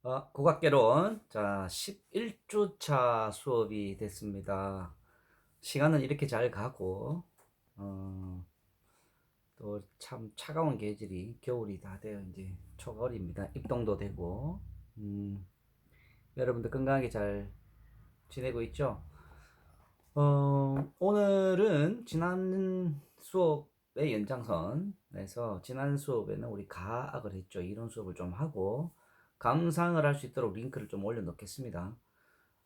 국악개론 자 11주차 수업이 됐습니다. 시간은 이렇게 잘 가고 또 참 차가운 계절이 겨울이 다 되어 이제 초가을입니다. 입동도 되고 여러분들 건강하게 잘 지내고 있죠? 오늘은 지난 수업의 연장선에서 지난 수업에는 우리 가악을 했죠. 이론 수업을 좀 하고 감상을 할 수 있도록 링크를 좀 올려놓겠습니다.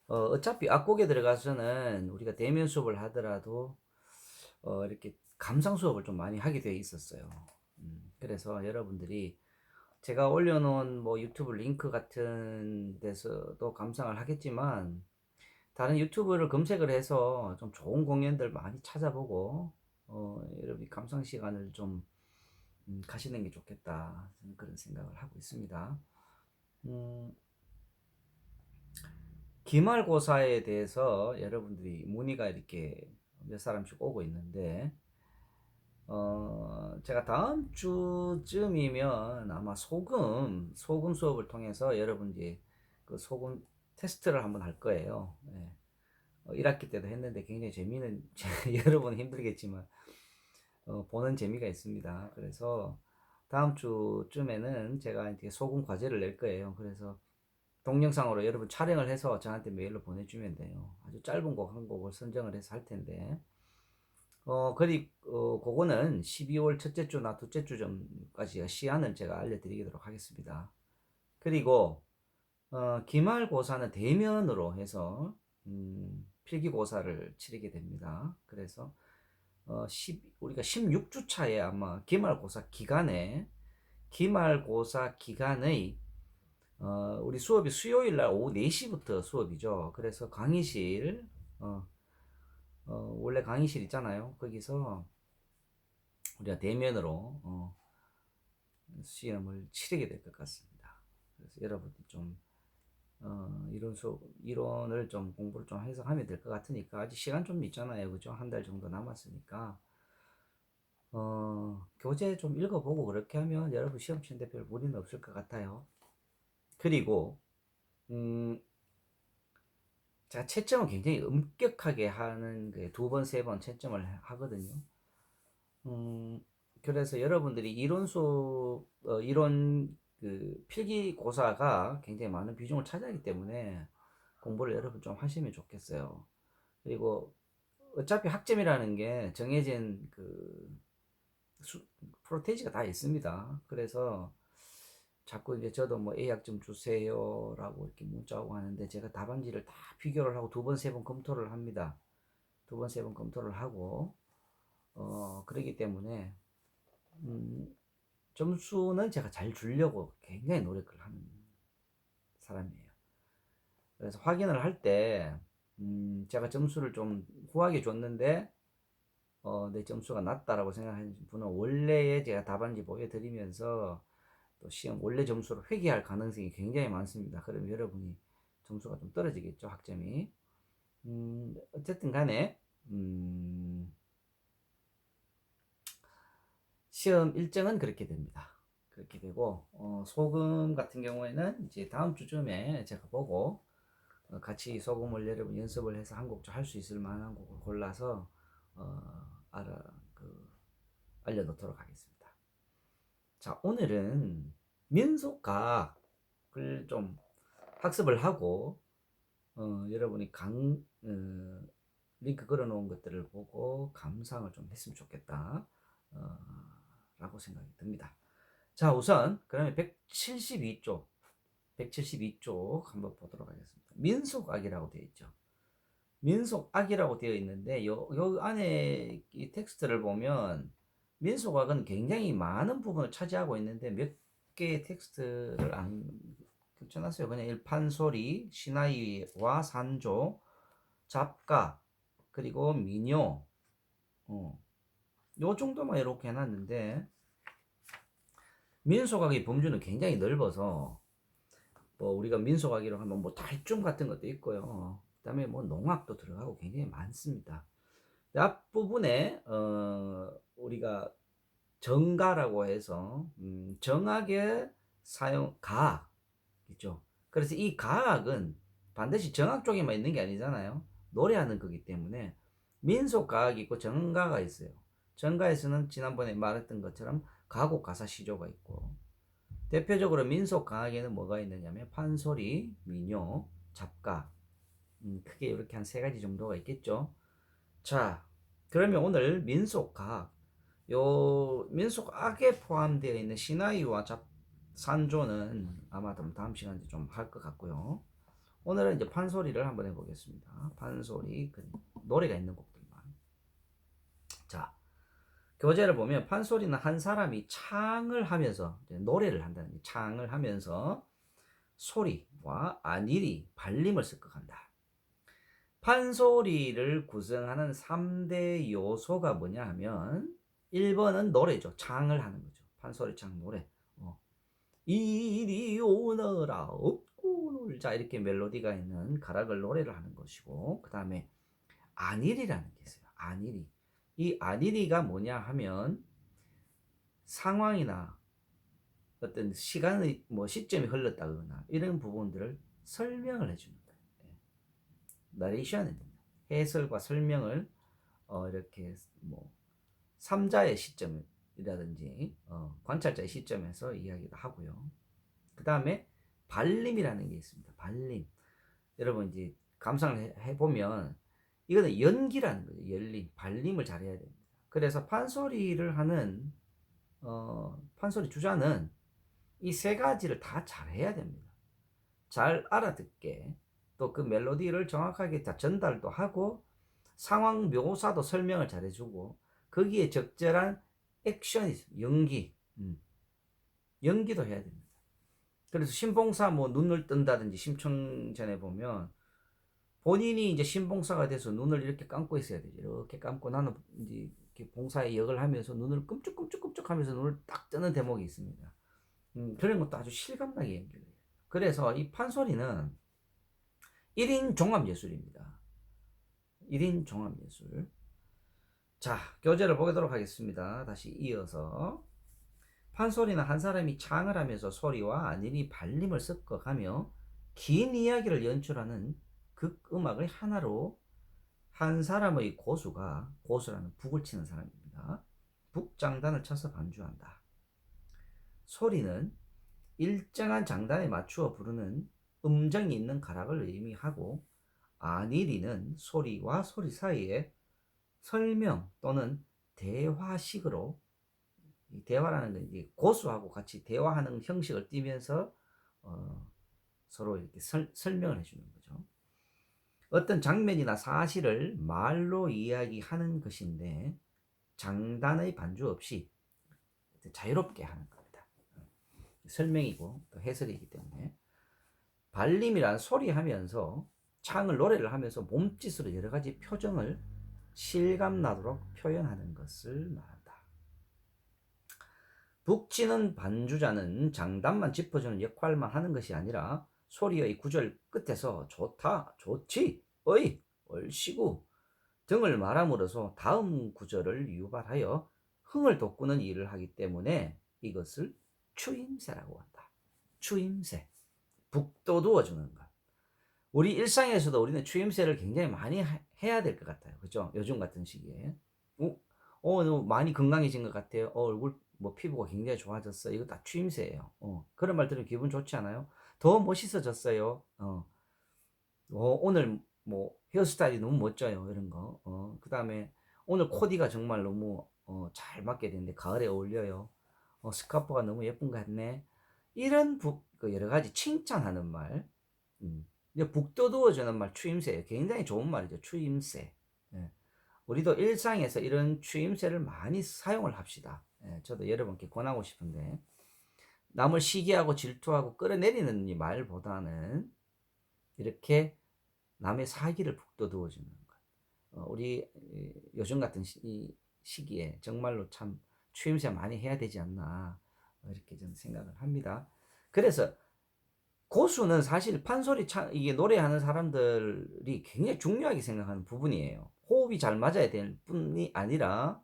어차피 악곡에 들어가서는 우리가 대면 수업을 하더라도 이렇게 감상 수업을 좀 많이 하게 되어 있었어요. 그래서 여러분들이 제가 올려놓은 뭐 유튜브 링크 같은 데서도 감상을 하겠지만 다른 유튜브를 검색을 해서 좀 좋은 공연들 많이 찾아보고 여러분이 감상 시간을 좀 가시는 게 좋겠다 저는 그런 생각을 하고 있습니다. 음, 기말고사에 대해서 여러분들이 문의가 이렇게 몇 사람씩 오고 있는데 제가 다음 주쯤이면 아마 소금 수업을 통해서 여러분들이 그 소금 테스트를 한번 할 거예요. 네. 1학기 때도 했는데 굉장히 재미는 여러분 힘들겠지만 보는 재미가 있습니다. 그래서 다음 주쯤에는 제가 이제 소금 과제를 낼 거예요. 그래서 동영상으로 여러분 촬영을 해서 저한테 메일로 보내주면 돼요. 아주 짧은 곡 한 곡을 선정을 해서 할 텐데 그거는 12월 첫째 주나 둘째 주 전까지 시한을 제가 알려드리도록 하겠습니다. 그리고 기말고사는 대면으로 해서 필기고사를 치르게 됩니다. 그래서 우리가 16주차에 아마 기말고사 기간의 우리 수업이 수요일 날 오후 4시부터 수업이죠. 그래서 강의실 원래 강의실 있잖아요. 거기서 우리가 대면으로 시험을 치르게 될 것 같습니다. 그래서 여러분들 좀 이론을 좀 공부를 좀 해서 하면 될 것 같으니까 아직 시간 좀 있잖아요. 그죠? 한 달 정도 남았으니까 교재 좀 읽어보고 그렇게 하면 여러분 시험 치는데 별 무리는 없을 것 같아요. 그리고 음, 제가 채점을 굉장히 엄격하게 하는 그 두 번, 세 번 채점을 하거든요. 음, 그래서 여러분들이 이론 그 필기고사가 굉장히 많은 비중을 차지하기 때문에 공부를 여러분 좀 하시면 좋겠어요. 그리고 어차피 학점이라는 게 정해진 그 프로테이지가 다 있습니다. 그래서 자꾸 이제 저도 뭐 A학점 주세요라고 이렇게 문자 오고 하는데 제가 답안지를 다 비교를 하고 두 번, 세 번 검토를 합니다. 두 번, 세 번 검토를 하고 그러기 때문에 음, 점수는 제가 잘 주려고 굉장히 노력을 하는 사람이에요. 그래서 확인을 할 때 제가 점수를 좀 후하게 줬는데 내 점수가 낮다라고 생각하는 분은 원래의 제가 답안지 보여드리면서 또 시험 원래 점수를 회귀할 가능성이 굉장히 많습니다. 그러면 여러분이 점수가 좀 떨어지겠죠, 학점이. 어쨌든 간에 시험 일정은 그렇게 됩니다. 그렇게 되고 소금 같은 경우에는 이제 다음 주쯤에 제가 보고 같이 소금을 여러분 연습을 해서 한 곡 할 수 있을 만한 곡을 골라서 어, 알아 그 알려놓도록 하겠습니다. 자, 오늘은 민속학을 좀 학습을 하고 여러분이 링크 걸어놓은 것들을 보고 감상을 좀 했으면 좋겠다 어, 라고 생각이 듭니다. 자, 우선 그러면 172쪽 한번 보도록 하겠습니다. 민속악이라고 되어 있죠. 민속악이라고 되어 있는데 요 안에 이 텍스트를 보면 민속악은 굉장히 많은 부분을 차지하고 있는데 몇 개의 텍스트를 안 붙여놨어요. 그냥 일판소리, 시나이와 산조, 잡가, 그리고 민요, 요 정도만 이렇게 해놨는데 민속악의 범주는 굉장히 넓어서 뭐 우리가 민속악이라고 하면 뭐 달중 같은 것도 있고요. 그다음에 뭐 농악도 들어가고 굉장히 많습니다. 앞부분에 우리가 정가라고 해서 정악의 사용 가 있죠. 그래서 이 가학은 반드시 정학 쪽에만 있는 게 아니잖아요. 노래하는 거기 때문에 민속가학이 있고 정가가 있어요. 정가에서는 지난번에 말했던 것처럼 가곡 가사 시조가 있고, 대표적으로 민속가학에는 뭐가 있느냐면 판소리, 민요, 잡가, 크게 이렇게 한 세 가지 정도가 있겠죠. 자, 그러면 오늘 민속가학, 요 민속악에 포함되어 있는 신화위와 산조는 아마 다음 시간에 좀 할 것 같고요. 오늘은 이제 판소리를 한번 해보겠습니다. 판소리, 노래가 있는 곡들만. 자, 교재를 보면 판소리는 한 사람이 창을 하면서 노래를 한다는, 창을 하면서 소리와 안일이 발림을 습격한다. 판소리를 구성하는 3대 요소가 뭐냐 하면 1번은 노래죠. 창을 하는 거죠. 판소리 창 노래. 이리 오너라 업고 놀자, 이렇게 멜로디가 있는 가락을 노래를 하는 것이고, 그 다음에 안일이라는 게 있어요. 안일이. 이 안일이가 뭐냐 하면 상황이나 어떤 시간의 시점이 흘렀다거나 이런 부분들을 설명을 해주는 거예요. 나레이션입니다. 해설과 설명을 이렇게 3자의 시점이라든지 관찰자의 시점에서 이야기를 하고요. 그 다음에 발림이라는 게 있습니다. 발림. 여러분 이제 감상을 해보면 이거는 연기라는 거죠. 열림, 발림을 잘해야 됩니다. 그래서 판소리를 하는 판소리 주자는 이 세 가지를 다 잘해야 됩니다. 잘 알아듣게, 또 그 멜로디를 정확하게 전달도 하고 상황 묘사도 설명을 잘해주고 거기에 적절한 액션이 연기, 연기도 해야 됩니다. 그래서 신봉사 눈을 뜬다든지 심청전에 보면 본인이 이제 신봉사가 돼서 눈을 이렇게 감고 있어야 되죠. 이렇게 감고 나는 이제 이렇게 봉사의 역을 하면서 눈을 끔찍끔찍끔찍 하면서 눈을 딱 뜨는 대목이 있습니다. 그런 것도 아주 실감나게 연기를 해요. 그래서 이 판소리는 1인 종합예술입니다. 1인 종합예술. 자, 교재를 보도록 하겠습니다. 다시 이어서. 판소리는 한 사람이 창을 하면서 소리와 안일이 발림을 섞어가며 긴 이야기를 연출하는 극음악의 하나로 한 사람의 고수라는 북을 치는 사람입니다. 북장단을 쳐서 반주한다. 소리는 일정한 장단에 맞추어 부르는 음정이 있는 가락을 의미하고, 안일이는 소리와 소리 사이에 설명 또는 대화식으로, 대화라는 건 이제 고수하고 같이 대화하는 형식을 띠면서 서로 이렇게 설명을 해주는 거죠. 어떤 장면이나 사실을 말로 이야기하는 것인데 장단의 반주 없이 자유롭게 하는 겁니다. 설명이고 또 해설이기 때문에. 발림이란 소리하면서 창을 노래를 하면서 몸짓으로 여러 가지 표정을 실감나도록 표현하는 것을 말한다. 북치는 반주자는 장단만 짚어주는 역할만 하는 것이 아니라 소리의 구절 끝에서 좋다, 좋지, 어이, 얼씨구 등을 말함으로써 다음 구절을 유발하여 흥을 돋구는 일을 하기 때문에 이것을 추임새라고 한다. 추임새. 북돋우어주는 것. 우리 일상에서도 우리는 추임새를 굉장히 많이 해야 될 것 같아요. 그죠? 요즘 같은 시기에. 너 많이 건강해진 것 같아요. 얼굴 피부가 굉장히 좋아졌어. 이거 다 추임새예요. 그런 말 들으면 기분 좋지 않아요? 더 멋있어졌어요. 오늘 헤어스타일이 너무 멋져요. 이런 거. 그 다음에 오늘 코디가 정말 너무 잘 맞게 되는데 가을에 어울려요. 스카프가 너무 예쁜 것 같네. 이런 여러 가지 칭찬하는 말. 북돋우어주는 말, 추임새예요. 굉장히 좋은 말이죠. 추임새. 예. 우리도 일상에서 이런 추임새를 많이 사용을 합시다. 예, 저도 여러분께 권하고 싶은데, 남을 시기하고 질투하고 끌어내리는 이 말보다는 이렇게 남의 사기를 북돋우어주는 것. 우리 요즘 같은 시기에 정말로 참 추임새 많이 해야 되지 않나, 이렇게 저는 생각을 합니다. 그래서 고수는 사실 판소리 이게 노래하는 사람들이 굉장히 중요하게 생각하는 부분이에요. 호흡이 잘 맞아야 될 뿐이 아니라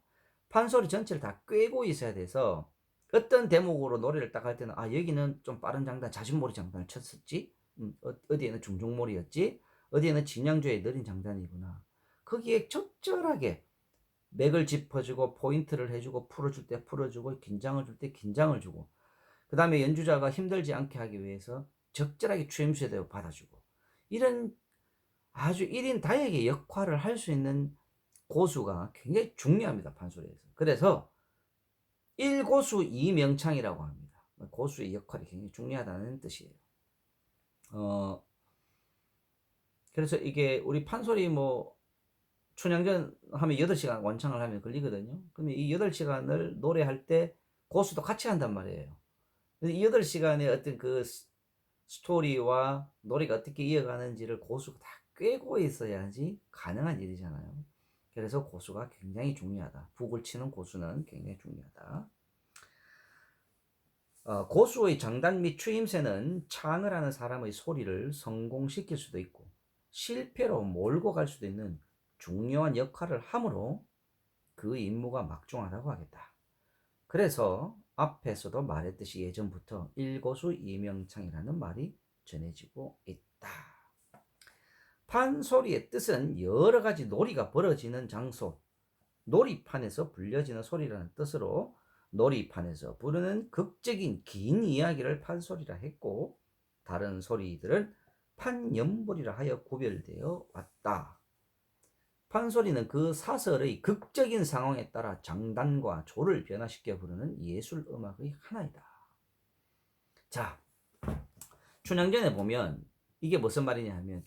판소리 전체를 다 꿰고 있어야 돼서 어떤 대목으로 노래를 딱 할 때는 여기는 좀 빠른 장단, 자진몰이 장단을 쳤었지, 어디에는 중종몰이였지, 어디에는 진양조의 느린 장단이구나. 거기에 적절하게 맥을 짚어주고 포인트를 해주고 풀어줄 때 풀어주고 긴장을 줄 때 긴장을 주고, 그 다음에 연주자가 힘들지 않게 하기 위해서 적절하게 추임새도 받아주고, 이런 아주 1인 다역의 역할을 할 수 있는 고수가 굉장히 중요합니다, 판소리에서. 그래서 1고수 2명창이라고 합니다. 고수의 역할이 굉장히 중요하다는 뜻이에요. 그래서 이게 우리 판소리 뭐 춘향전 하면 8시간 완창을 하면 걸리거든요. 그러면 이 8시간을 노래할 때 고수도 같이 한단 말이에요. 이 8시간의 어떤 그 스토리와 노래가 어떻게 이어가는지를 고수가 다 꿰고 있어야지 가능한 일이잖아요. 그래서 고수가 굉장히 중요하다. 북을 치는 고수는 굉장히 중요하다. 고수의 장단 및 추임새는 창을 하는 사람의 소리를 성공시킬 수도 있고 실패로 몰고 갈 수도 있는 중요한 역할을 하므로 그 임무가 막중하다고 하겠다. 그래서 앞에서도 말했듯이 예전부터 일고수 이명창이라는 말이 전해지고 있다. 판소리의 뜻은 여러 가지 놀이가 벌어지는 장소, 놀이판에서 불려지는 소리라는 뜻으로 놀이판에서 부르는 극적인 긴 이야기를 판소리라 했고, 다른 소리들은 판연불이라 하여 구별되어 왔다. 판소리는 그 사설의 극적인 상황에 따라 장단과 조를 변화시켜 부르는 예술 음악의 하나이다. 자, 춘향전에 보면 이게 무슨 말이냐 하면,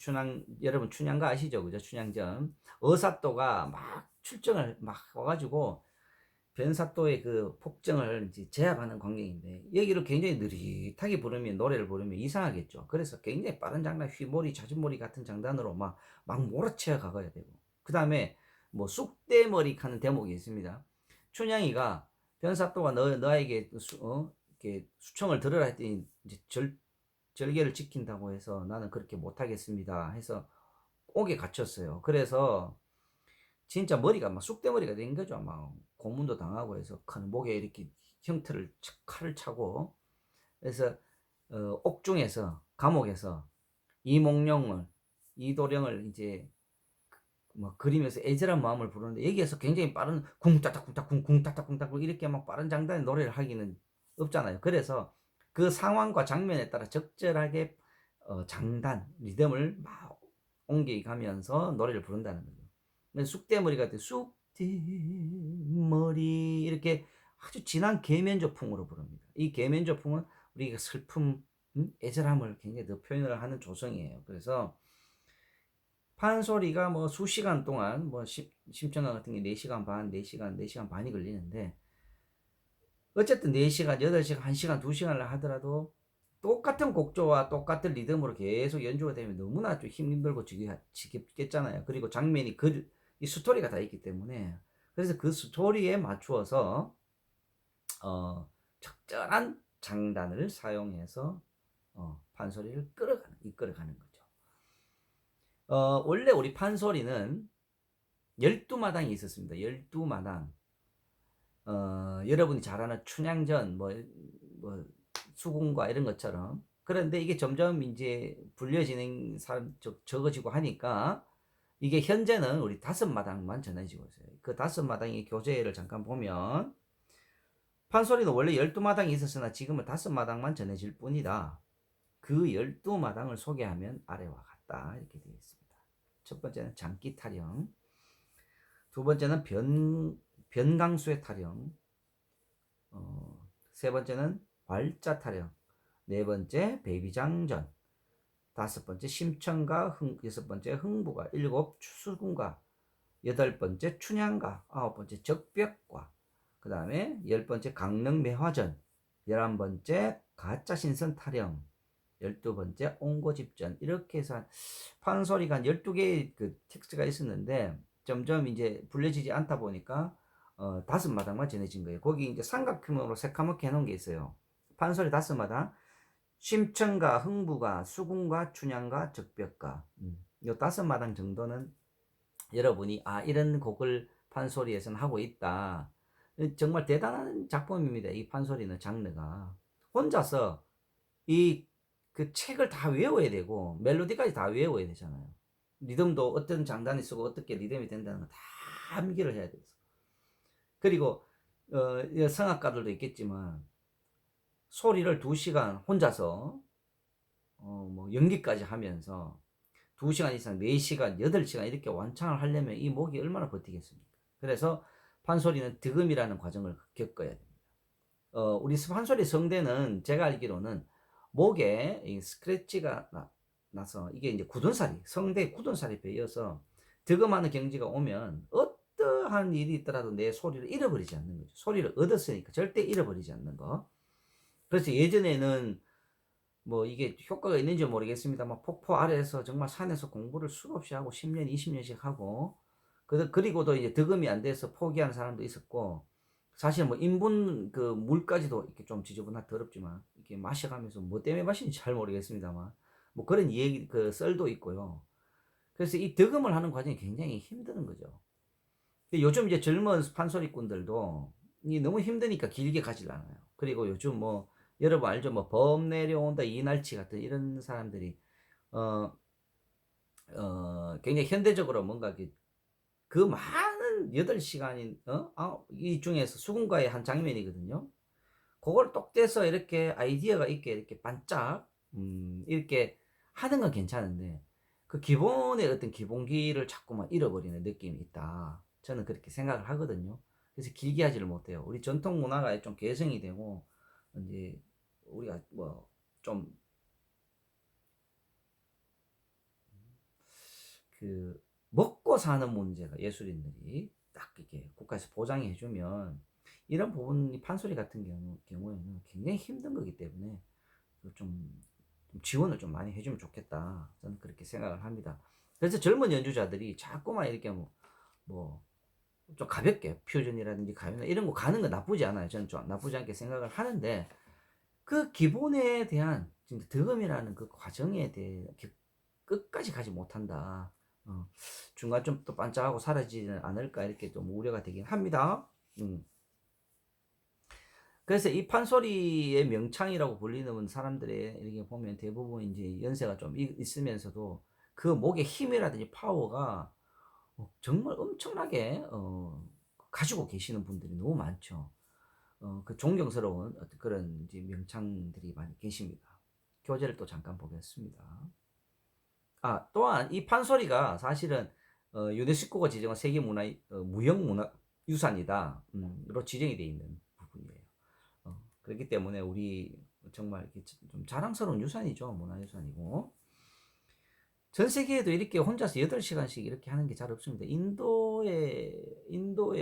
여러분 춘향가 아시죠? 그죠? 춘향전. 어사또가 막 출정을 막 와가지고 변사또의 그 폭정을 이제 제압하는 광경인데, 여기를 굉장히 느릿하게 부르면, 노래를 부르면 이상하겠죠. 그래서 굉장히 빠른 장단, 휘몰이, 잦은몰이 같은 장단으로 막 몰아쳐 가야 되고, 그 다음에 뭐 쑥대머리 하는 대목이 있습니다. 춘향이가 변사또가 너에게 이렇게 수청을 들으라 했더니 이제 절개를 지킨다고 해서 나는 그렇게 못하겠습니다 해서 옥에 갇혔어요. 그래서 진짜 머리가 막 쑥대머리가 된 거죠. 막 고문도 당하고 해서 큰 목에 이렇게 형태를 칼을 차고, 그래서 옥중에서, 감옥에서 이도령을 이제 뭐 그리면서 애절한 마음을 부르는데, 여기에서 굉장히 빠른 쿵따닥쿵따 쿵쿵따닥쿵따 이렇게 막 빠른 장단의 노래를 하기는 없잖아요. 그래서 그 상황과 장면에 따라 적절하게 장단, 리듬을 막 옮겨가면서 노래를 부른다는 거죠. 쑥대머리 같은 쑥대머리 이렇게 아주 진한 계면조풍으로 부릅니다. 이 계면조풍은 우리가 슬픔, 애절함을 굉장히 더 표현을 하는 조성이에요. 그래서 판소리가 뭐 수시간 동안, 뭐 심청가 같은 게 4시간 반, 4시간, 4시간 반이 걸리는데, 어쨌든 4시간, 8시간, 1시간, 2시간을 하더라도 똑같은 곡조와 똑같은 리듬으로 계속 연주가 되면 너무나 좀 힘들고 지겹겠잖아요. 그리고 장면이 이 스토리가 다 있기 때문에, 그래서 그 스토리에 맞추어서 적절한 장단을 사용해서 판소리를 이끌어가는 거죠. 원래 우리 판소리는 12마당이 있었습니다. 12마당. 여러분이 잘 아는 춘향전, 뭐 수궁과 이런 것처럼. 그런데 이게 점점 이제 불려지는 사람 적어지고 하니까, 이게 현재는 우리 5마당만 전해지고 있어요. 그 5마당의 교재를 잠깐 보면, 판소리는 원래 12마당이 있었으나 지금은 5마당만 전해질 뿐이다. 그 12마당을 소개하면 아래와 같다. 이렇게 되어 있습니다. 첫 번째는 장기 타령, 두 번째는 변강수의 타령, 세 번째는 활자 타령, 네 번째 베이비장전, 다섯 번째 심청가, 여섯 번째 흥부가, 일곱 수군가, 여덟 번째 춘향가, 아홉 번째 적벽과, 그 다음에 열 번째 강릉매화전, 11번째 가짜신선 타령, 12번째 옹고집전, 이렇게 해서 판소리가 12개의 그 텍스트가 있었는데, 점점 이제 불려지지 않다 보니까 5마당만 전해진 거예요. 거기 이제 삼각형으로 새까맣게 해놓은 게 있어요. 판소리 5마당, 심청가, 흥부가, 수궁가, 춘향가, 적벽가. 이 5마당 정도는 여러분이 이런 곡을 판소리에서는 하고 있다. 정말 대단한 작품입니다. 이 판소리는 장르가 혼자서 이 그 책을 다 외워야 되고 멜로디까지 다 외워야 되잖아요. 리듬도 어떤 장단이 쓰고 어떻게 리듬이 된다는 거 다 암기를 해야 돼서. 그리고 성악가들도 있겠지만 소리를 2시간 혼자서 뭐 연기까지 하면서 2시간 이상 4시간 8시간 이렇게 완창을 하려면 이 목이 얼마나 버티겠습니까? 그래서 판소리는 득음이라는 과정을 겪어야 됩니다. 우리 판소리 성대는 제가 알기로는 목에 이 스크래치가 나서 이게 이제 굳은살이 성대에 굳은살이 베여서 득음하는 경지가 오면 어떠한 일이 있더라도 내 소리를 잃어버리지 않는 거죠. 소리를 얻었으니까 절대 잃어버리지 않는 거. 그래서 예전에는 뭐 이게 효과가 있는지 모르겠습니다만 폭포 아래에서 정말 산에서 공부를 수없이 하고 10년, 20년씩 하고 그리고도 이제 득음이 안 돼서 포기한 사람도 있었고 사실 뭐 인분 그 물까지도 이렇게 좀 지저분하 더럽지만 이렇게 마셔가면서 뭐 때문에 마시는지 잘 모르겠습니다만 뭐 그런 얘기 그 썰도 있고요. 그래서 이 득음을 하는 과정이 굉장히 힘든 거죠. 요즘 이제 젊은 판소리꾼들도 이 너무 힘드니까 길게 가질 않아요. 그리고 요즘 뭐 여러분 알죠? 뭐 범 내려온다 이날치 같은 이런 사람들이 어, 굉장히 현대적으로 뭔가 그 많은 8시간인 이 중에서 수군가의 한 장면이거든요. 그걸 똑 떼서 이렇게 아이디어가 있게 이렇게 반짝 이렇게 하는 건 괜찮은데 그 기본의 어떤 기본기를 자꾸만 잃어버리는 느낌이 있다. 저는 그렇게 생각을 하거든요. 그래서 길게 하지를 못해요. 우리 전통 문화가 좀 개성이 되고 이제 우리가 뭐좀 그 먹고 사는 문제가 예술인들이 딱 이렇게 국가에서 보장해 주면 이런 부분이 판소리 같은 경우에는 굉장히 힘든 거기 때문에 좀 지원을 좀 많이 해주면 좋겠다. 저는 그렇게 생각을 합니다. 그래서 젊은 연주자들이 자꾸만 이렇게 뭐 좀 가볍게 퓨전이라든지 가요나 이런 거 가는 거 나쁘지 않아요. 저는 좀 나쁘지 않게 생각을 하는데 그 기본에 대한 진짜 득음이라는 그 과정에 대해 끝까지 가지 못한다. 어, 중간 좀 또 반짝하고 사라지지는 않을까 이렇게 좀 우려가 되긴 합니다. 그래서 이 판소리의 명창이라고 불리는 사람들의 이렇게 보면 대부분 이제 연세가 좀 있으면서도 그 목의 힘이라든지 파워가 정말 엄청나게 가지고 계시는 분들이 너무 많죠. 그 존경스러운 어떤 그런 이제 명창들이 많이 계십니다. 교재를 또 잠깐 보겠습니다. 또한 이 판소리가 사실은 유네스코가 지정한 세계문화 무형문화유산이다로 지정이 되어 있는 부분이에요. 그렇기 때문에 우리 정말 좀 자랑스러운 유산이죠. 문화유산이고. 전 세계에도 이렇게 혼자서 8시간씩 이렇게 하는 게 잘 없습니다. 인도에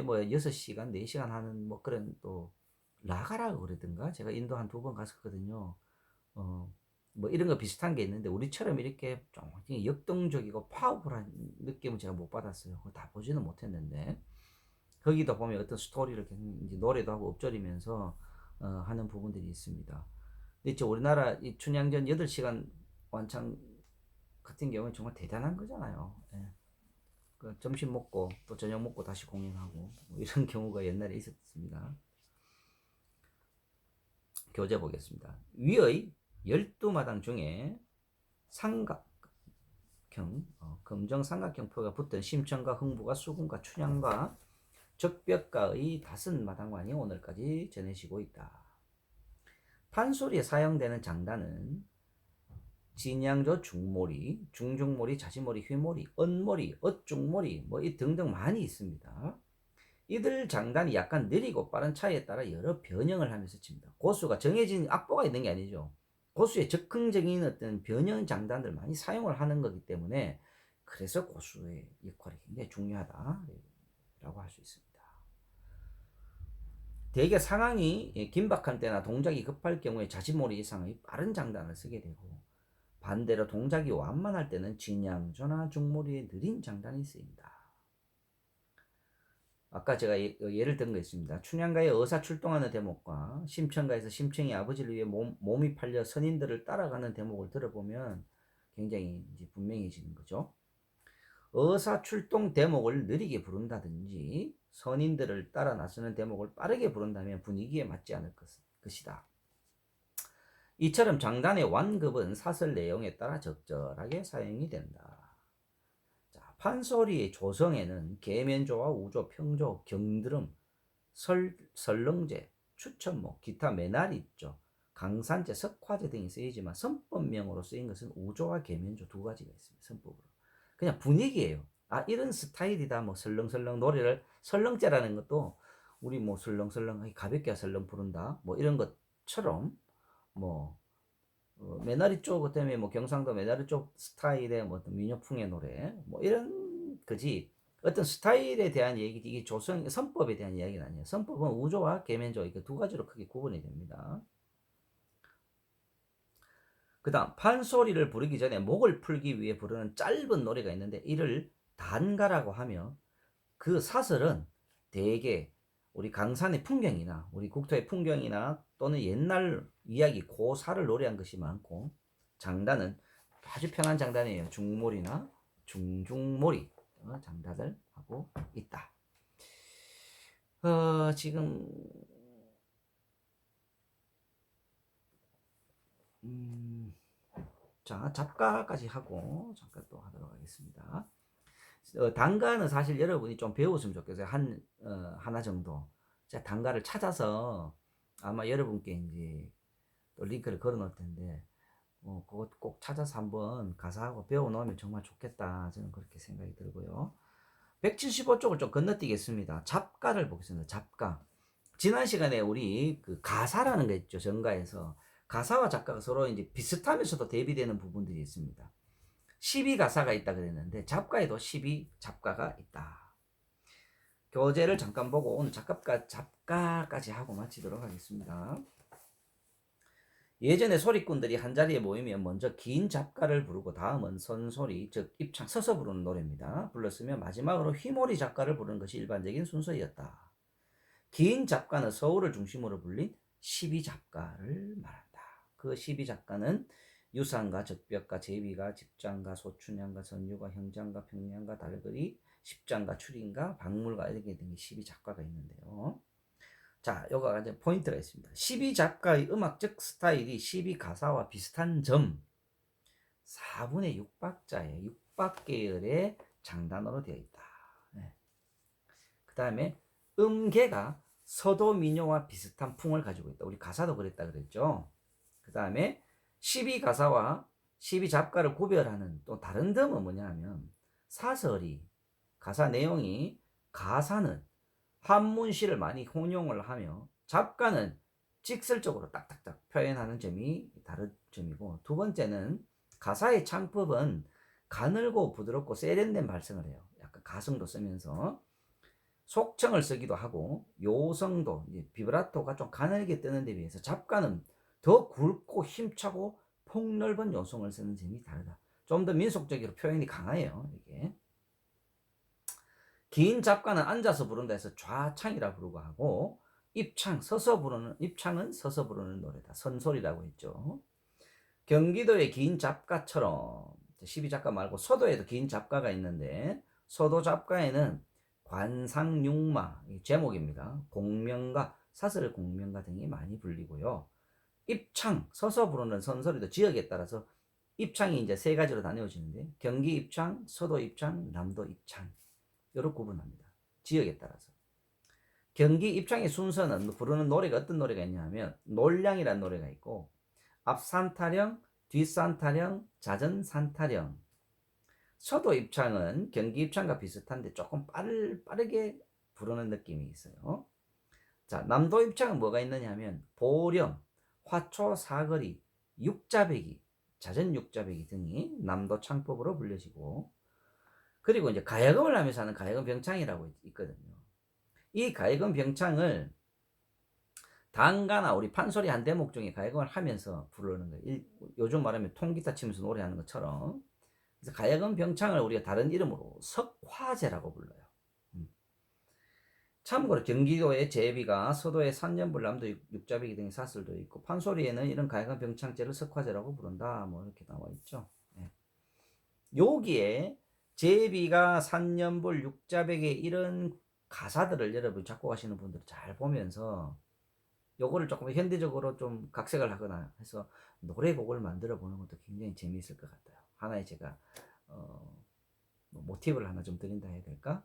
뭐 6시간, 4시간 하는 뭐 그런 또 라가라고 그러던가? 제가 인도 한 2번 갔었거든요. 뭐 이런 거 비슷한 게 있는데 우리처럼 이렇게 좀 역동적이고 파워풀한 느낌은 제가 못 받았어요. 그거 다 보지는 못했는데 거기다 보면 어떤 스토리를 이제 노래도 하고 읊조리면서 하는 부분들이 있습니다. 근데 우리나라 이 춘향전 8시간 완창 같은 경우는 정말 대단한 거잖아요. 예. 그 점심 먹고 또 저녁 먹고 다시 공연하고 뭐 이런 경우가 옛날에 있었습니다. 교재 보겠습니다. 위의 12마당 중에 삼각형, 검정 삼각형표가 붙은 심천과 흥부가 수군과 춘향과 적벽가의 5마당관이 오늘까지 전해지고 있다. 판소리에 사용되는 장단은 진양조 중모리, 중중모리, 자지모리, 휘모리, 엇모리, 엇중모리 뭐 이 등등 많이 있습니다. 이들 장단이 약간 느리고 빠른 차이에 따라 여러 변형을 하면서 칩니다. 고수가 정해진 악보가 있는 게 아니죠. 고수의 즉흥적인 어떤 변형 장단들 많이 사용을 하는 거기 때문에 그래서 고수의 역할이 굉장히 중요하다라고 할 수 있습니다. 대개 상황이 긴박한 때나 동작이 급할 경우에 자지모리 이상의 빠른 장단을 쓰게 되고 반대로 동작이 완만할 때는 진양조나 중모리의 느린 장단이 쓰입니다. 아까 제가 예를 든 거 있습니다. 춘향가의 어사 출동하는 대목과 심청가에서 심청이 아버지를 위해 몸이 팔려 선인들을 따라가는 대목을 들어보면 굉장히 이제 분명해지는 거죠. 어사 출동 대목을 느리게 부른다든지 선인들을 따라 나서는 대목을 빠르게 부른다면 분위기에 맞지 않을 것이다. 이처럼 장단의 완급은 사설 내용에 따라 적절하게 사용이 된다. 자, 판소리의 조성에는 계면조와 우조, 평조, 경드름, 설렁제, 추천목, 기타 메나리 있죠. 강산제, 석화제 등이 쓰이지만 선법명으로 쓰인 것은 우조와 계면조 두 가지가 있습니다. 선법으로. 그냥 분위기예요. 아, 이런 스타일이다. 뭐 설렁설렁 노래를 설렁제라는 것도 우리 뭐 설렁설렁 가볍게 설렁 부른다. 뭐 이런 것처럼 뭐 메나리 쪽 때문에 뭐 경상도 메나리 쪽 스타일의 뭐 민요풍의 노래 뭐 이런 거지. 어떤 스타일에 대한 얘기지 이게 조성 선법에 대한 이야기는 아니에요. 선법은 우조와 계면조 이렇게 두 가지로 크게 구분이 됩니다. 그다음 판소리를 부르기 전에 목을 풀기 위해 부르는 짧은 노래가 있는데 이를 단가라고 하며 그 사설은 대개 우리 강산의 풍경이나 우리 국토의 풍경이나 또는 옛날 이야기 고사를 노래한 것이 많고 장단은 아주 편한 장단이에요. 중몰이나 중중몰이 장단을 하고 있다. 지금 자 잡가까지 하고 잠깐 또 하도록 하겠습니다. 단가는 사실 여러분이 좀 배웠으면 좋겠어요. 하나 정도. 제가 단가를 찾아서 아마 여러분께 이제 또 링크를 걸어 놓을 텐데, 그것 꼭 찾아서 한번 가사하고 배워 놓으면 정말 좋겠다. 저는 그렇게 생각이 들고요. 175쪽을 좀 건너뛰겠습니다. 잡가를 보겠습니다. 잡가. 지난 시간에 우리 그 가사라는 게 있죠. 전가에서. 가사와 작가가 서로 이제 비슷하면서도 대비되는 부분들이 있습니다. 12가사가 있다 그랬는데 잡가에도 12잡가가 있다. 교재를 잠깐 보고 오늘 잡가까지 하고 마치도록 하겠습니다. 예전에 소리꾼들이 한자리에 모이면 먼저 긴 잡가를 부르고 다음은 선소리 즉 입창 서서 부르는 노래입니다. 불렀으면 마지막으로 휘몰이 잡가를 부르는 것이 일반적인 순서였다. 긴 잡가는 서울을 중심으로 불린 12잡가를 말한다. 그 12잡가는 유산가, 적벽가, 제비가, 집장가, 소춘향가, 선유가, 형장가, 평량가, 달거리, 십장가, 추린가, 박물가 이렇게 된 게 12잡가가 있는데요. 자, 요가 이제 포인트가 있습니다. 12작가의 음악적 스타일이 12가사와 비슷한 점. 4분의 6박자의 6박 계열의 장단으로 되어 있다. 네. 그 다음에 음계가 서도 민요와 비슷한 풍을 가지고 있다. 우리 가사도 그랬다 그랬죠. 그 다음에 12가사와 12잡가를 구별하는 또 다른 점은 뭐냐면 사설이 가사 내용이 가사는 한문시를 많이 혼용을 하며 잡가는 직설적으로 딱딱딱 표현하는 점이 다른 점이고, 두 번째는 가사의 창법은 가늘고 부드럽고 세련된 발성을 해요. 약간 가성도 쓰면서 속청을 쓰기도 하고 요성도 비브라토가 좀 가늘게 뜨는 데 비해서 잡가는 더 굵고 힘차고 폭넓은 요성을 쓰는 점이 다르다. 좀 더 민속적으로 표현이 강해요. 이게 긴 잡가는 앉아서 부른다 해서 좌창이라 부르고 하고 입창은 서서 부르는 노래다. 선소리라고 했죠. 경기도의 긴 잡가처럼 12잡가 말고 서도에도 긴 잡가가 있는데 서도 잡가에는 관상육마 제목입니다. 공명가, 사설 공명가 등이 많이 불리고요. 입창, 서서 부르는 선소리도 지역에 따라서 입창이 이제 세 가지로 나뉘어지는데 경기 입창, 서도 입창, 남도 입창 이렇게 구분합니다. 지역에 따라서. 경기 입창의 순서는 부르는 노래가 어떤 노래가 있냐면 놀량이라는 노래가 있고 앞산타령, 뒷산타령, 자전산타령. 서도 입창은 경기 입창과 비슷한데 조금 빠르게 부르는 느낌이 있어요. 자, 남도 입창은 뭐가 있느냐 하면 보령, 화초, 사거리, 육자배기, 자전육자배기 등이 남도 창법으로 불려지고, 그리고 이제 가야금을 하면서 하는 가야금 병창이라고 있거든요. 이 가야금 병창을 단가나 우리 판소리 한 대목 중에 가야금을 하면서 부르는 거예요. 요즘 말하면 통기타 치면서 노래하는 것처럼. 그래서 가야금 병창을 우리가 다른 이름으로 석화제라고 불러요. 참고로 경기도의 제비가, 서도의 산연불, 남도 육자배기 등의 사설도 있고 판소리에는 이런 가야금 병창제를 석화제라고 부른다. 뭐 이렇게 나와 있죠. 네. 여기에 제비가, 산연불, 육자배기 이런 가사들을 여러분 작곡하시는 분들 잘 보면서 요거를 조금 현대적으로 좀 각색을 하거나 해서 노래곡을 만들어 보는 것도 굉장히 재미있을 것 같아요. 하나의 제가 어, 뭐 모티브를 하나 좀 드린다 해야 될까?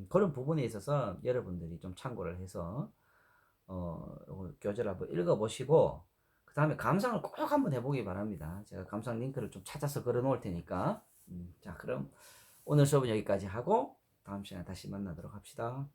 그런 부분에 있어서 여러분들이 좀 참고를 해서 요거 교재를 한번 읽어보시고 그 다음에 감상을 꼭 한번 해보기 바랍니다. 제가 감상 링크를 좀 찾아서 걸어 놓을 테니까 자 그럼 오늘 수업은 여기까지 하고 다음 시간에 다시 만나도록 합시다.